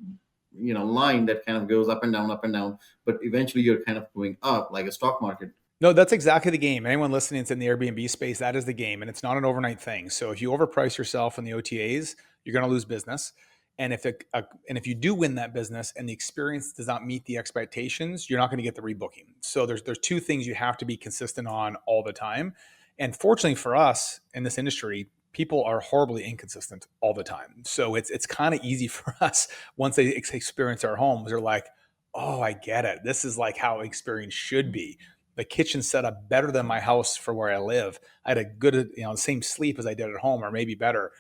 line that kind of goes up and down, but eventually you're kind of going up like a stock market. No, that's exactly the game. Anyone listening that's in the Airbnb space, that is the game. And it's not an overnight thing. So if you overprice yourself in the OTAs, you're going to lose business. And if you do win that business and the experience does not meet the expectations, you're not going to get the rebooking. So there's two things you have to be consistent on all the time. And fortunately for us in this industry, people are horribly inconsistent all the time. So it's kind of easy for us once they experience our homes. They're like, oh, I get it. This is like how experience should be. The kitchen set up better than my house for where I live. I had a good, the same sleep as I did at home, or maybe better.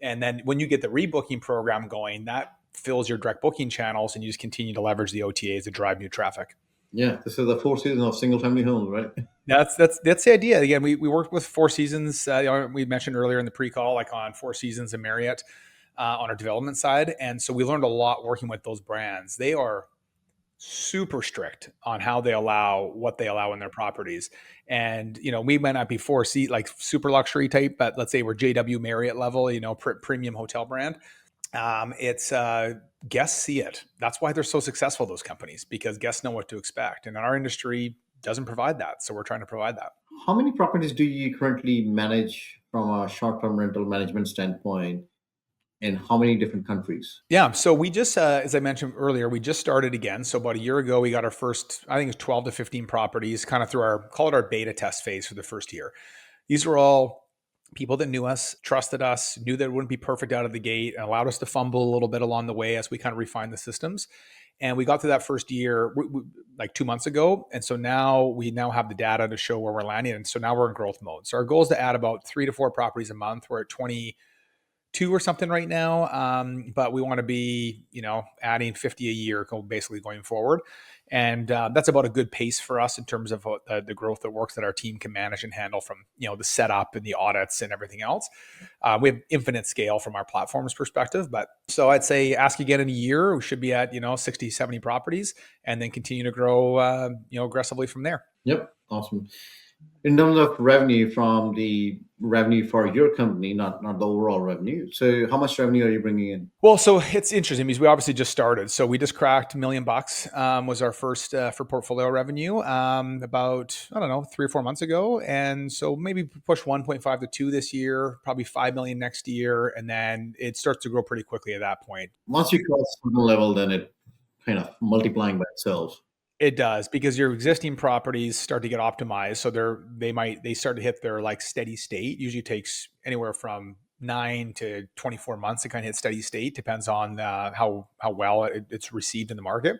And then when you get the rebooking program going, that fills your direct booking channels, and you just continue to leverage the OTAs to drive new traffic. Yeah, this is the Four Seasons of single family homes, right? That's the idea. Again, we worked with Four Seasons. We mentioned earlier in the pre-call, like on Four Seasons and Marriott on our development side, and so we learned a lot working with those brands. They are super strict on how they allow what they allow in their properties. And, we might not be like super luxury type, but let's say we're JW Marriott level, premium hotel brand. It's guests see it. That's why they're so successful, those companies, because guests know what to expect. And in our industry, doesn't provide that. So we're trying to provide that. How many properties do you currently manage from a short-term rental management standpoint, in how many different countries? Yeah. So we just, as I mentioned earlier, we just started again. So about a year ago, we got our first, I think it's 12 to 15 properties kind of through call it our beta test phase for the first year. These were all people that knew us, trusted us, knew that it wouldn't be perfect out of the gate, and allowed us to fumble a little bit along the way as we kind of refined the systems. And we got through that first year like 2 months ago. And so now we have the data to show where we're landing. And so now we're in growth mode. So our goal is to add about 3 to 4 properties a month. We're at 22 or something right now. But we want to be, adding 50 a year basically going forward. And that's about a good pace for us in terms of the growth that works that our team can manage and handle from, the setup and the audits and everything else. We have infinite scale from our platform's perspective. But so I'd say ask again in a year, we should be at, 60, 70 properties and then continue to grow, aggressively from there. Yep, awesome. In terms of revenue, from the revenue for your company, not the overall revenue. So how much revenue are you bringing in? Well, so it's interesting because we obviously just started. So we just cracked $1 million was our first for portfolio revenue about, I don't know, 3 or 4 months ago. And so maybe push 1.5 to 2 this year, probably 5 million next year. And then it starts to grow pretty quickly at that point. Once you cross a certain level, then it kind of multiplying by itself. It does, because your existing properties start to get optimized. So they start to hit their like steady state. Usually takes anywhere from 9 to 24 months to kind of hit steady state. Depends on how well it's received in the market.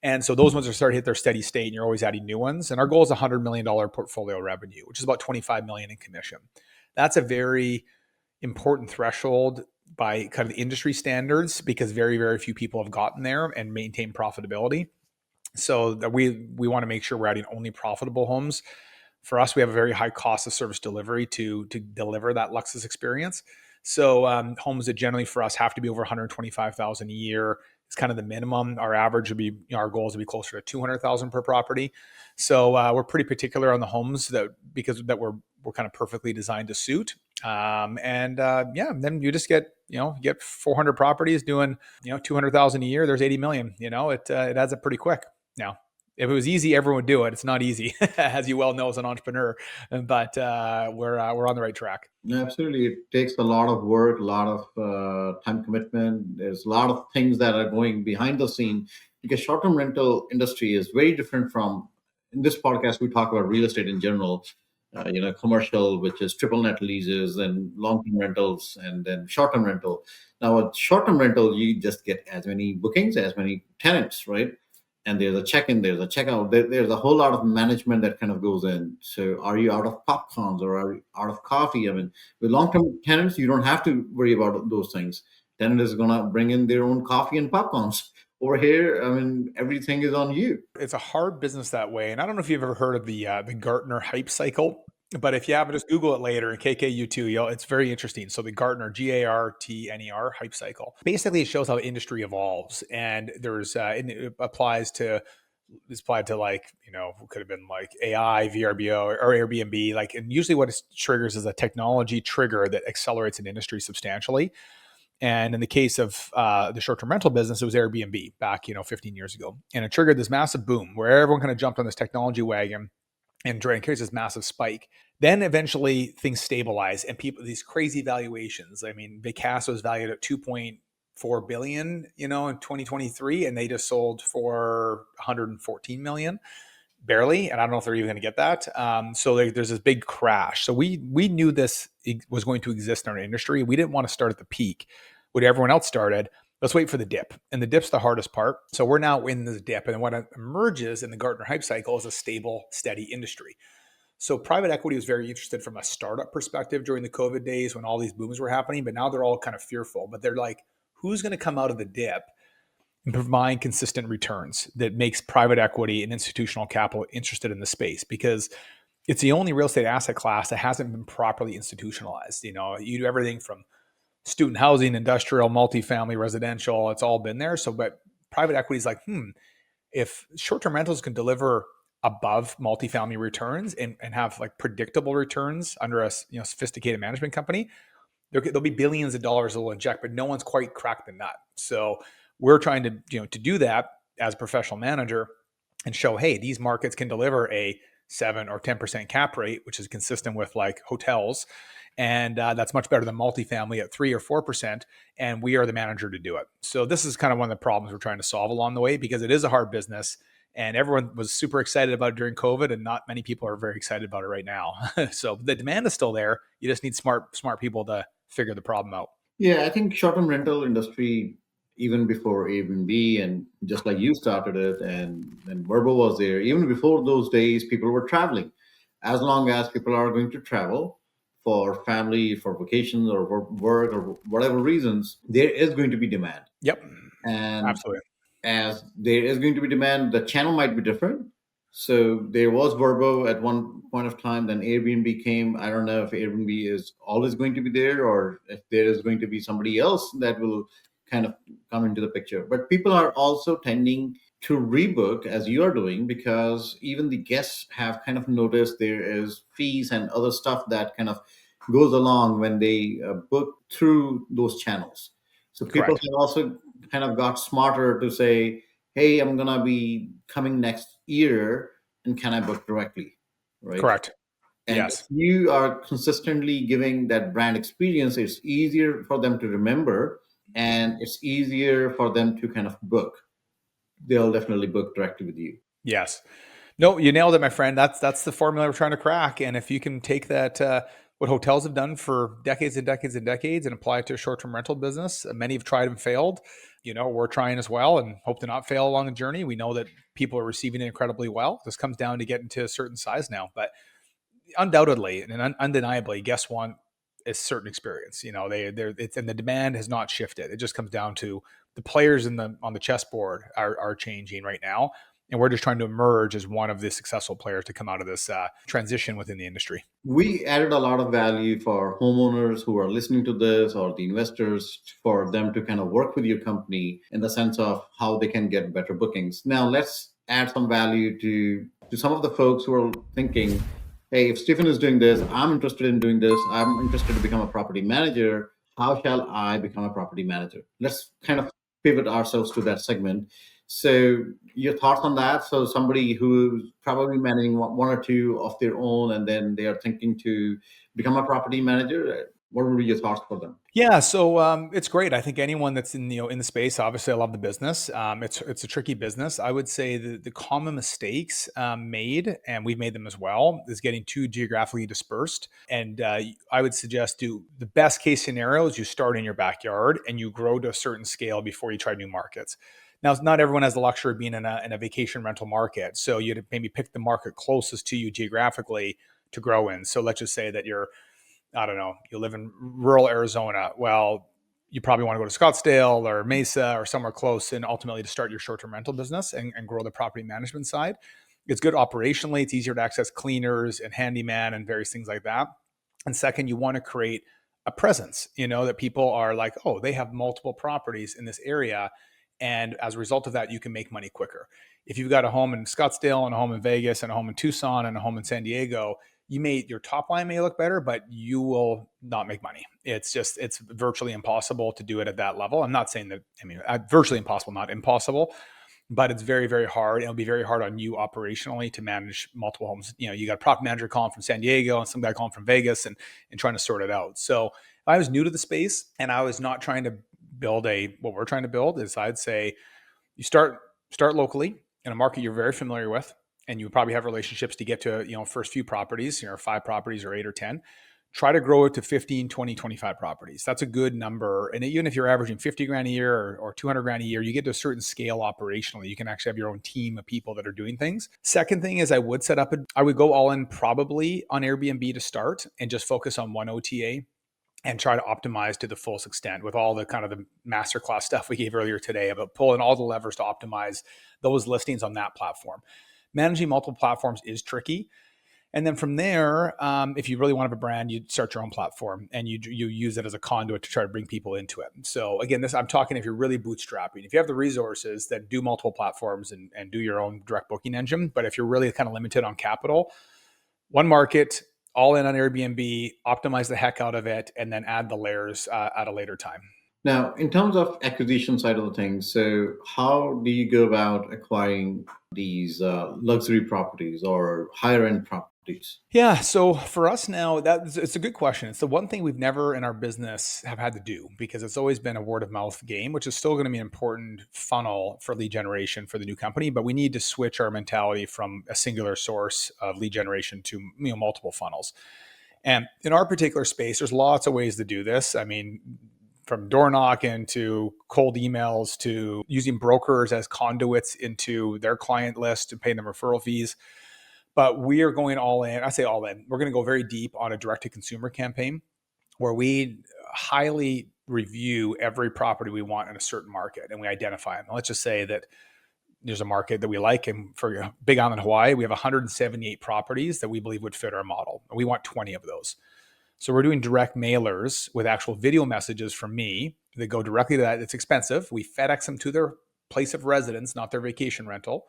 And so those ones are starting to hit their steady state, and you're always adding new ones. And our goal is $100 million portfolio revenue, which is about 25 million in commission. That's a very important threshold by kind of industry standards, because very, very few people have gotten there and maintained profitability. So that we want to make sure we're adding only profitable homes. For us, we have a very high cost of service delivery to deliver that Luxus experience. So homes that generally for us have to be over 125,000 a year is kind of the minimum. Our average would be, our goal is to be closer to 200,000 per property. So we're pretty particular on the homes because we're kind of perfectly designed to suit. Then you just get 400 properties doing 200,000 a year. There's 80 million. It adds up pretty quick. Now, if it was easy, everyone would do it. It's not easy, as you well know as an entrepreneur, but we're on the right track. Yeah, absolutely. It takes a lot of work, a lot of time commitment. There's a lot of things that are going behind the scene, because short-term rental industry is very different from, in this podcast, we talk about real estate in general, commercial, which is triple net leases, and long-term rentals, and then short-term rental. Now, with short-term rental, you just get as many bookings, as many tenants, right? And there's a check-in, there's a checkout, there's a whole lot of management that kind of goes in. So are you out of popcorns, or are you out of coffee? I mean, with long-term tenants, you don't have to worry about those things. Tenant is going to bring in their own coffee and popcorns. Over here, I mean, everything is on you. It's a hard business that way. And I don't know if you've ever heard of the Gartner hype cycle, but if you haven't, just Google it later, and KK, too. It's very interesting. So the Gartner, GARTNER hype cycle. Basically, it shows how industry evolves. And and it applies to, like, could have been like AI, VRBO, or Airbnb. Like, and usually what it triggers is a technology trigger that accelerates an industry substantially. And in the case of the short-term rental business, it was Airbnb back, 15 years ago. And it triggered this massive boom where everyone kind of jumped on this technology wagon and carries this massive spike. Then eventually things stabilize, and these crazy valuations. I mean, Vacasa was valued at 2.4 billion, in 2023, and they just sold for 114 million. Barely, and I don't know if they're even going to get that. So there's this big crash. So we knew this was going to exist in our industry. We didn't want to start at the peak, what everyone else started. Let's wait for the dip, and the dip's the hardest part. So we're now in this dip, and what emerges in the Gartner hype cycle is a stable, steady industry. So private equity was very interested from a startup perspective during the COVID days when all these booms were happening, but now they're all kind of fearful. But they're like, who's going to come out of the dip and provide consistent returns that makes private equity and institutional capital interested in the space? Because it's the only real estate asset class that hasn't been properly institutionalized. You do everything from student housing, industrial, multifamily, residential. It's all been there. So, but private equity is like, if short-term rentals can deliver above multifamily returns and have like predictable returns under a sophisticated management company, there'll be billions of dollars that will inject, but no one's quite cracked the nut. So we're trying to do that as a professional manager and show, hey, these markets can deliver a 7 or 10% cap rate, which is consistent with like hotels. And that's much better than multifamily at 3 or 4%. And we are the manager to do it. So this is kind of one of the problems we're trying to solve along the way, because it is a hard business. And everyone was super excited about it during COVID, and not many people are very excited about it right now. So the demand is still there. You just need smart people to figure the problem out. Yeah, I think short-term rental industry, even before Airbnb and just like you started it, and Verbo was there, even before those days, people were traveling. As long as people are going to travel for family, for vacations, or for work, or whatever reasons, there is going to be demand. Yep, And absolutely. as there is going to be demand, the channel might be different. So there was Verbo at one point of time, then Airbnb came. I don't know if Airbnb is always going to be there, or if there is going to be somebody else that will kind of come into the picture. But people are also tending to rebook as you are doing, because even the guests have kind of noticed there is fees and other stuff that kind of goes along when they book through those channels. So people Correct. have also kind of got smarter to say, hey, I'm gonna be coming next year, and can I book directly, right? Correct. And if Yes. you are consistently giving that brand experience, it's easier for them to remember, and it's easier for them to kind of book. They'll definitely book directly with you. Yes. No, you nailed it, my friend. That's the formula we're trying to crack. And if you can take that, what hotels have done for decades and decades and decades, and apply it to a short-term rental business, many have tried and failed. We're trying as well, and hope to not fail along the journey. We know that people are receiving it incredibly well. This comes down to getting to a certain size now, but undoubtedly and undeniably, guests want a certain experience. And the demand has not shifted. It just comes down to the players on the chessboard are changing right now, and we're just trying to emerge as one of the successful players to come out of this transition within the industry. We added a lot of value for homeowners who are listening to this, or the investors, for them to kind of work with your company in the sense of how they can get better bookings. Now let's add some value to some of the folks who are thinking, hey, if Stephen is doing this, I'm interested in doing this, I'm interested to become a property manager. How shall I become a property manager? Let's kind of pivot ourselves to that segment. So your thoughts on that? So somebody who's probably managing one or two of their own, and then they are thinking to become a property manager. What would be your thoughts for them? Yeah, so it's great. I think anyone that's in the space, obviously, I love the business. It's a tricky business. I would say the common mistakes made, and we've made them as well, is getting too geographically dispersed. And I would suggest do the best case scenario is you start in your backyard and you grow to a certain scale before you try new markets. Now, not everyone has the luxury of being in a vacation rental market, so you'd maybe pick the market closest to you geographically to grow in. So let's just say that I don't know, you live in rural Arizona. Well, you probably want to go to Scottsdale or Mesa or somewhere close, and ultimately to start your short-term rental business and grow the property management side. It's good operationally. It's easier to access cleaners and handyman and various things like that. And second, you want to create a presence, that people are like, oh, they have multiple properties in this area. And as a result of that, you can make money quicker. If you've got a home in Scottsdale and a home in Vegas and a home in Tucson and a home in San Diego, your top line may look better, but you will not make money. It's virtually impossible to do it at that level. I'm not saying that, virtually impossible, not impossible, but it's very, very hard. It'll be very hard on you operationally to manage multiple homes. You got a property manager calling from San Diego and some guy calling from Vegas and trying to sort it out. So if I was new to the space and I was not trying to build what we're trying to build, is I'd say you start locally in a market you're very familiar with, and you probably have relationships to get to, first few properties, 5 properties or 8 or 10. Try to grow it to 15, 20, 25 properties. That's a good number. And even if you're averaging 50 grand a year or 200 grand a year, you get to a certain scale operationally. You can actually have your own team of people that are doing things. Second thing is I would go all in probably on Airbnb to start and just focus on one OTA and try to optimize to the fullest extent with all the kind of the masterclass stuff we gave earlier today about pulling all the levers to optimize those listings on that platform. Managing multiple platforms is tricky. And then from there, if you really want to have a brand, you start your own platform and you use it as a conduit to try to bring people into it. So again, I'm talking if you're really bootstrapping. If you have the resources, then do multiple platforms and do your own direct booking engine. But if you're really kind of limited on capital, one market, all in on Airbnb, optimize the heck out of it, and then add the layers at a later time. Now, in terms of acquisition side of the things, so how do you go about acquiring these luxury properties or higher end properties? Yeah, so for us now, it's a good question. It's the one thing we've never in our business have had to do because it's always been a word of mouth game, which is still going to be an important funnel for lead generation for the new company. But we need to switch our mentality from a singular source of lead generation to multiple funnels. And in our particular space, there's lots of ways to do this. I mean, from door knocking to cold emails to using brokers as conduits into their client list and paying them referral fees. But we are going all in. I say all in. We're going to go very deep on a direct to consumer campaign where we highly review every property we want in a certain market and we identify them. Let's just say that there's a market that we like, and for Big Island, Hawaii, we have 178 properties that we believe would fit our model. We want 20 of those. So we're doing direct mailers with actual video messages from me that go directly to that. It's expensive. We FedEx them to their place of residence, not their vacation rental.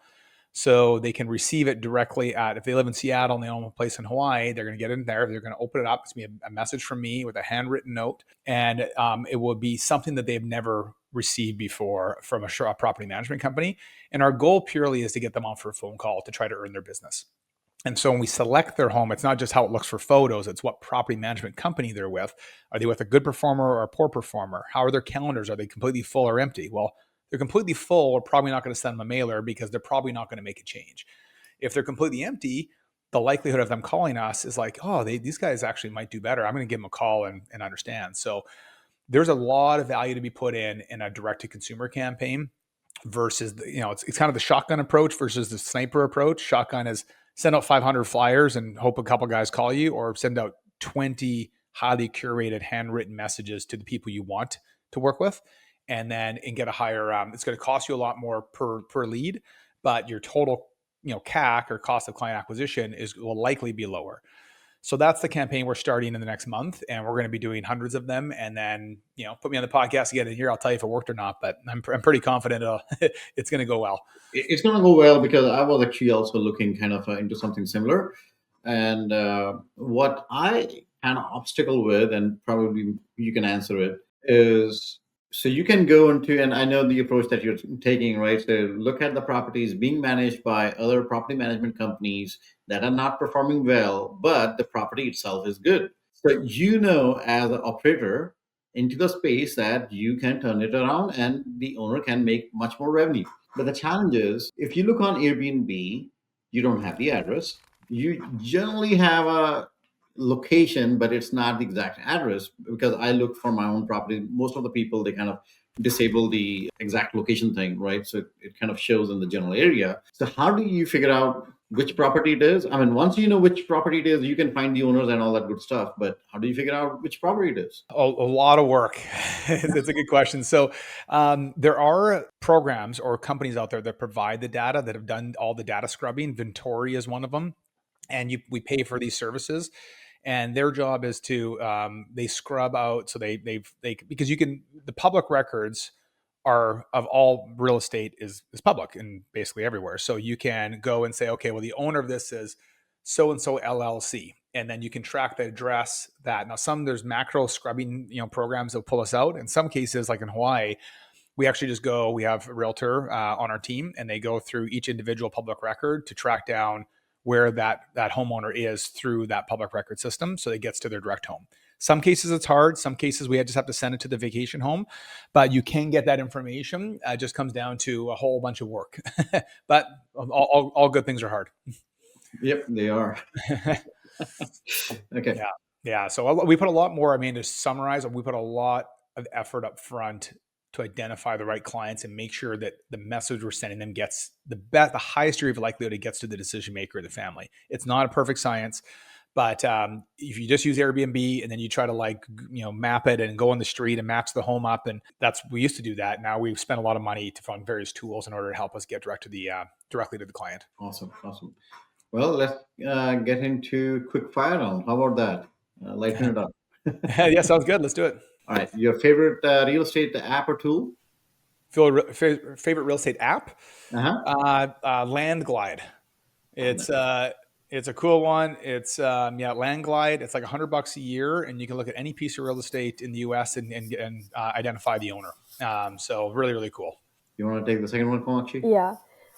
So they can receive it directly at, if they live in Seattle and they own a place in Hawaii, they're going to get in there. They're going to open it up. It's going to be a message from me with a handwritten note. And it will be something that they've never received before from a property management company. And our goal purely is to get them on for a phone call to try to earn their business. And so when we select their home, it's not just how it looks for photos, it's what property management company they're with. Are they with a good performer or a poor performer? How are their calendars? Are they completely full or empty? Well, they're completely full, we're probably not going to send them a mailer because they're probably not going to make a change. If they're completely empty, the likelihood of them calling us is like, oh, these guys actually might do better. I'm going to give them a call and understand. So there's a lot of value to be put in a direct to consumer campaign versus it's kind of the shotgun approach versus the sniper approach. Shotgun is send out 500 flyers and hope a couple guys call you, or send out 20 highly curated handwritten messages to the people you want to work with, and get a higher. It's going to cost you a lot more per lead, but your total CAC or cost of client acquisition will likely be lower. So that's the campaign we're starting in the next month, and we're going to be doing hundreds of them. And then, put me on the podcast again in here. I'll tell you if it worked or not, but I'm pretty confident it's going to go well. It's going to go well because I was actually also looking kind of into something similar. And what I kind of obstacle with, and probably you can answer it, is so you can go into, and I know the approach that you're taking, right? So look at the properties being managed by other property management companies that are not performing well, but the property itself is good. So as an operator into the space that you can turn it around and the owner can make much more revenue. But the challenge is if you look on Airbnb, you don't have the address. You generally have a location, but it's not the exact address because I look for my own property. Most of the people, they kind of disable the exact location thing, right? So it kind of shows in the general area. So how do you figure out which property it is? I mean, once you know which property it is, you can find the owners and all that good stuff. But how do you figure out which property it is? A lot of work. That's a good question. So there are programs or companies out there that provide the data that have done all the data scrubbing. Ventori is one of them, and we pay for these services. And their job is to they scrub out. So they because the public records are of all real estate is public and basically everywhere. So you can go and say, okay, well, the owner of this is so and so LLC, and then you can track the address. That now there's macro scrubbing programs that pull us out. In some cases, like in Hawaii, we actually just go. We have a realtor on our team, and they go through each individual public record to track down where that homeowner is through that public record system, so it gets to their direct home. Some cases it's hard. Some cases we just have to send it to the vacation home, but you can get that information. It just comes down to a whole bunch of work. But all good things are hard. Yep, they are. Okay. Yeah. Yeah. So we put a lot more, to summarize, we put a lot of effort up front to identify the right clients and make sure that the message we're sending them gets the highest degree of likelihood it gets to the decision maker of the family. It's not a perfect science, but if you just use Airbnb and then you try to map it and go on the street and match the home up, and we used to do that. Now we've spent a lot of money to fund various tools in order to help us get directly to the client. Awesome. Well, let's get into Quickfire round. How about that? Lighten it up. Yeah, sounds good. Let's do it. All right. Your favorite real estate app or tool? Favorite real estate app? Uh huh. Land Glide. It's It's a cool one. It's Land Glide. It's like $100 a year, and you can look at any piece of real estate in the U.S. and identify the owner. So really, really cool. You want to take the second one, Komakshi? Yeah.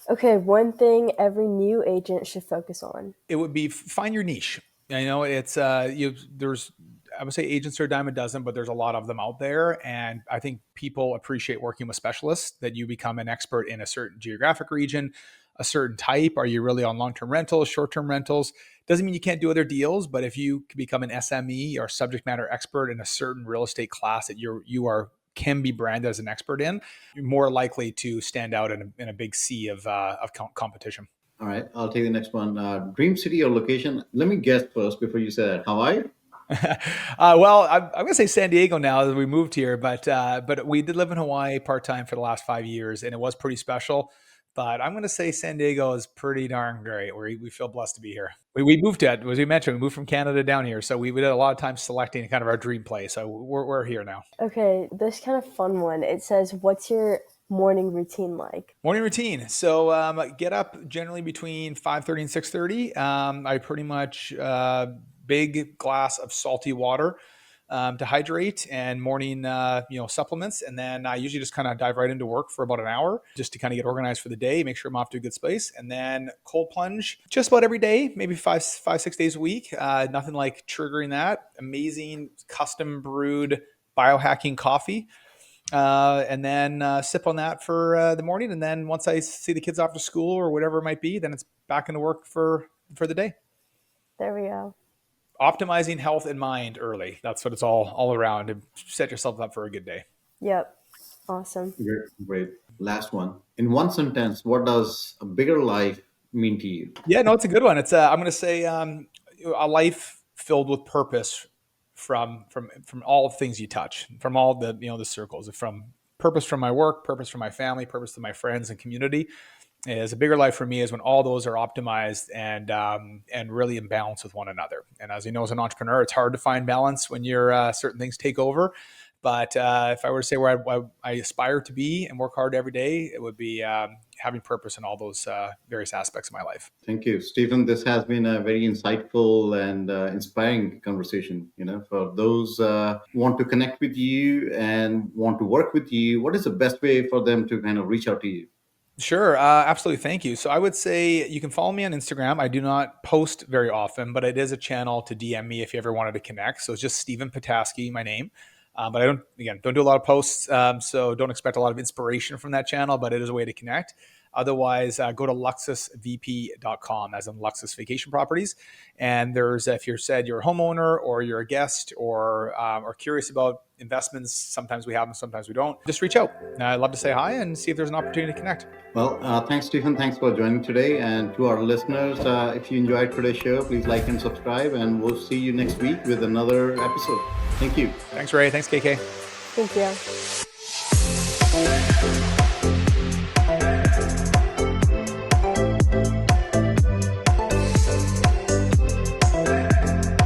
Okay, one thing every new agent should focus on. It would be find your niche. It's there's I would say agents are a dime a dozen, but there's a lot of them out there, and I think people appreciate working with specialists. That you become an expert in a certain geographic region, a certain type. Are you really on long-term rentals, short-term rentals? Doesn't mean you can't do other deals, but if you become an SME or subject matter expert in a certain real estate class that you can be branded as an expert in, you're more likely to stand out in a big sea of competition. All right, I'll take the next one. Dream city or location? Let me guess first before you say that. Hawaii? Well, I'm going to say San Diego now that we moved here, but we did live in Hawaii part time for the last 5 years, and it was pretty special. But I'm going to say San Diego is pretty darn great. We feel blessed to be here. We moved to it, as we mentioned, we moved from Canada down here, so we did a lot of time selecting kind of our dream place. So we're here now. Okay, this kind of fun one. It says, what's your morning routine like? Morning routine. So get up generally between 5:30 and 6:30. I pretty much big glass of salty water to hydrate, and morning supplements, and then I usually just kind of dive right into work for about an hour just to kind of get organized for the day, make sure I'm off to a good space, and then cold plunge just about every day, maybe 6 days a week. Nothing like triggering that. Amazing custom brewed biohacking coffee. And then sip on that for the morning. And then once I see the kids off to school or whatever it might be, then it's back into work for the day. There we go. Optimizing health and mind early. That's what it's all around, to set yourself up for a good day. Yep. Awesome. Great. Last one. In one sentence, what does a bigger life mean to you? Yeah, no, it's a good one. It's I'm going to say a life filled with purpose from all things you touch, from all the circles, from purpose from my work, purpose from my family, purpose to my friends and community. Is a bigger life for me is when all those are optimized and really in balance with one another. And as you know, as an entrepreneur, it's hard to find balance when your certain things take over. But if I were to say where I aspire to be and work hard every day, it would be having purpose in all those various aspects of my life. Thank you, Stephen. This has been a very insightful and inspiring conversation. For those who want to connect with you and want to work with you, what is the best way for them to kind of reach out to you? Sure. Absolutely. Thank you. So I would say you can follow me on Instagram. I do not post very often, but it is a channel to DM me if you ever wanted to connect. So it's just Stephen Pataski, my name. But I don't do a lot of posts. So don't expect a lot of inspiration from that channel, but it is a way to connect. Otherwise, go to luxusvp.com, as in Luxus Vacation Properties. And there's, if you're a homeowner or you're a guest or curious about investments, sometimes we have them, sometimes we don't, just reach out. I'd love to say hi and see if there's an opportunity to connect. Well, thanks, Stephen. Thanks for joining today. And to our listeners, if you enjoyed today's show, please like and subscribe. And we'll see you next week with another episode. Thank you. Thanks, Ray. Thanks, KK. Thank you.